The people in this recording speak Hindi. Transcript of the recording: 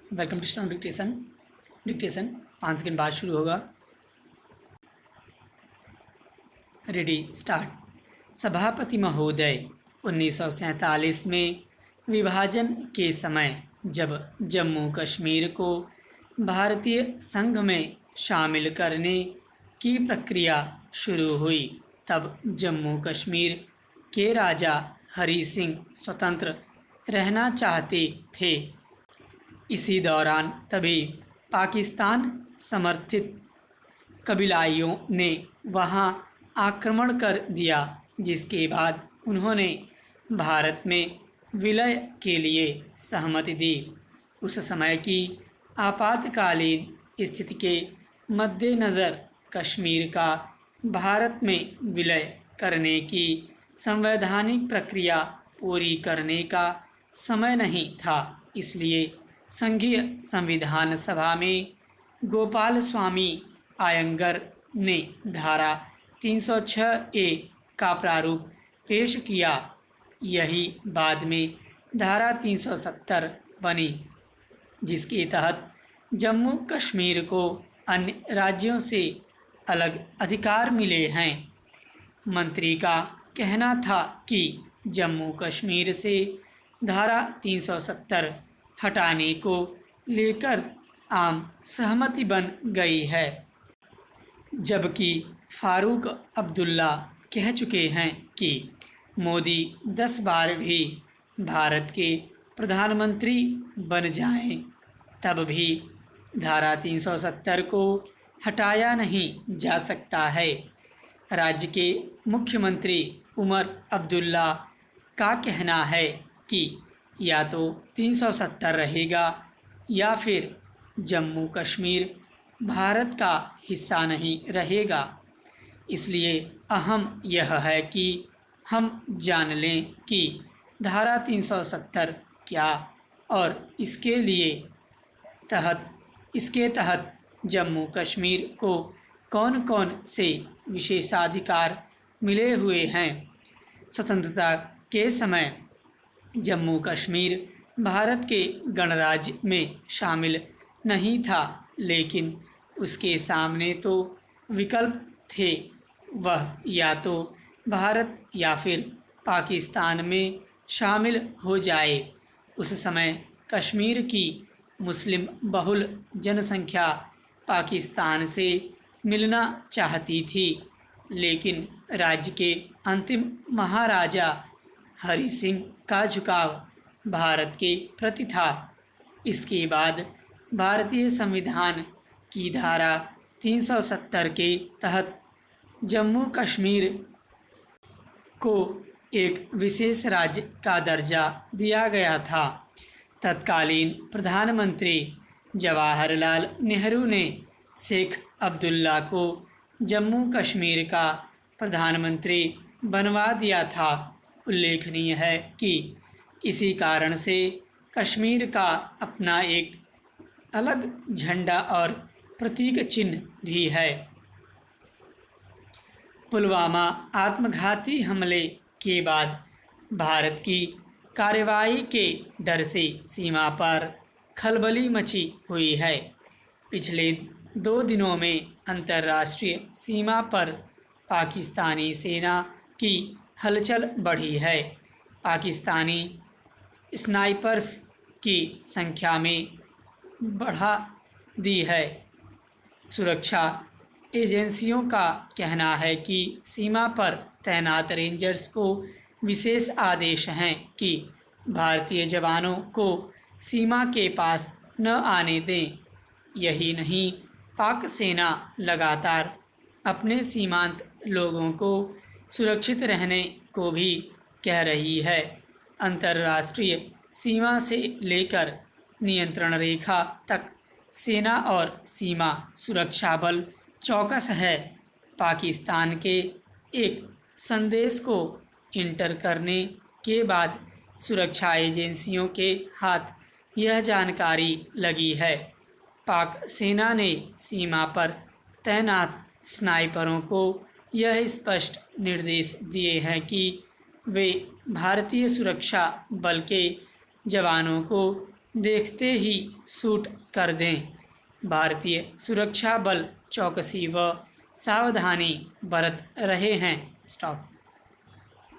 Welcome to stone dictation. Dictation 5 second बाद शुरू होगा। Ready start. सभापति महोदय, 1947 में विभाजन के समय जब जम्मू कश्मीर को भारतीय संघ में शामिल करने की प्रक्रिया शुरू हुई, तब जम्मू कश्मीर के राजा हरि सिंह स्वतंत्र रहना चाहते थे। इसी दौरान तभी पाकिस्तान समर्थित कबीलाइयों ने वहां आक्रमण कर दिया, जिसके बाद उन्होंने भारत में विलय के लिए सहमति दी। उस समय की आपातकालीन स्थिति के मद्देनज़र कश्मीर का भारत में विलय करने की संवैधानिक प्रक्रिया पूरी करने का समय नहीं था। इसलिए संघीय संविधान सभा में गोपाल स्वामी आयंगर ने धारा 306A का प्रारूप पेश किया। यही बाद में धारा 370 बनी, जिसके तहत जम्मू कश्मीर को अन्य राज्यों से अलग अधिकार मिले हैं। मंत्री का कहना था कि जम्मू कश्मीर से धारा 370 हटाने को लेकर आम सहमति बन गई है, जबकि फारूक अब्दुल्ला कह चुके हैं कि मोदी 10 बार भी भारत के प्रधानमंत्री बन जाएं, तब भी धारा 370 को हटाया नहीं जा सकता है। राज्य के मुख्यमंत्री उमर अब्दुल्ला का कहना है कि या तो 370 रहेगा या फिर जम्मू कश्मीर भारत का हिस्सा नहीं रहेगा। इसलिए अहम यह है कि हम जान लें कि धारा 370 क्या और इसके तहत जम्मू कश्मीर को कौन कौन से विशेषाधिकार मिले हुए हैं। स्वतंत्रता के समय जम्मू कश्मीर भारत के गणराज्य में शामिल नहीं था, लेकिन उसके सामने तो विकल्प थे। वह या तो भारत या फिर पाकिस्तान में शामिल हो जाए। उस समय कश्मीर की मुस्लिम बहुल जनसंख्या पाकिस्तान से मिलना चाहती थी, लेकिन राज्य के अंतिम महाराजा हरि सिंह का झुकाव भारत के प्रति था। इसके बाद भारतीय संविधान की धारा 370 के तहत जम्मू कश्मीर को एक विशेष राज्य का दर्जा दिया गया था। तत्कालीन प्रधानमंत्री जवाहरलाल नेहरू ने शेख अब्दुल्ला को जम्मू कश्मीर का प्रधानमंत्री बनवा दिया था। उल्लेखनीय है कि इसी कारण से कश्मीर का अपना एक अलग झंडा और प्रतीक चिन्ह भी है। पुलवामा आत्मघाती हमले के बाद भारत की कार्रवाई के डर से सीमा पर खलबली मची हुई है। पिछले 2 दिनों में अंतर्राष्ट्रीय सीमा पर पाकिस्तानी सेना की हलचल बढ़ी है। पाकिस्तानी स्नाइपर्स की संख्या में बढ़ा दी है। सुरक्षा एजेंसियों का कहना है कि सीमा पर तैनात रेंजर्स को विशेष आदेश हैं कि भारतीय जवानों को सीमा के पास न आने दें। यही नहीं, पाक सेना लगातार अपने सीमांत लोगों को सुरक्षित रहने को भी कह रही है। अंतर्राष्ट्रीय सीमा से लेकर नियंत्रण रेखा तक सेना और सीमा सुरक्षा बल चौकस है। पाकिस्तान के एक संदेश को इंटर करने के बाद सुरक्षा एजेंसियों के हाथ यह जानकारी लगी है। पाक सेना ने सीमा पर तैनात स्नाइपरों को यह स्पष्ट निर्देश दिए हैं कि वे भारतीय सुरक्षा बल के जवानों को देखते ही शूट कर दें। भारतीय सुरक्षा बल चौकसी व सावधानी बरत रहे हैं। स्टॉप।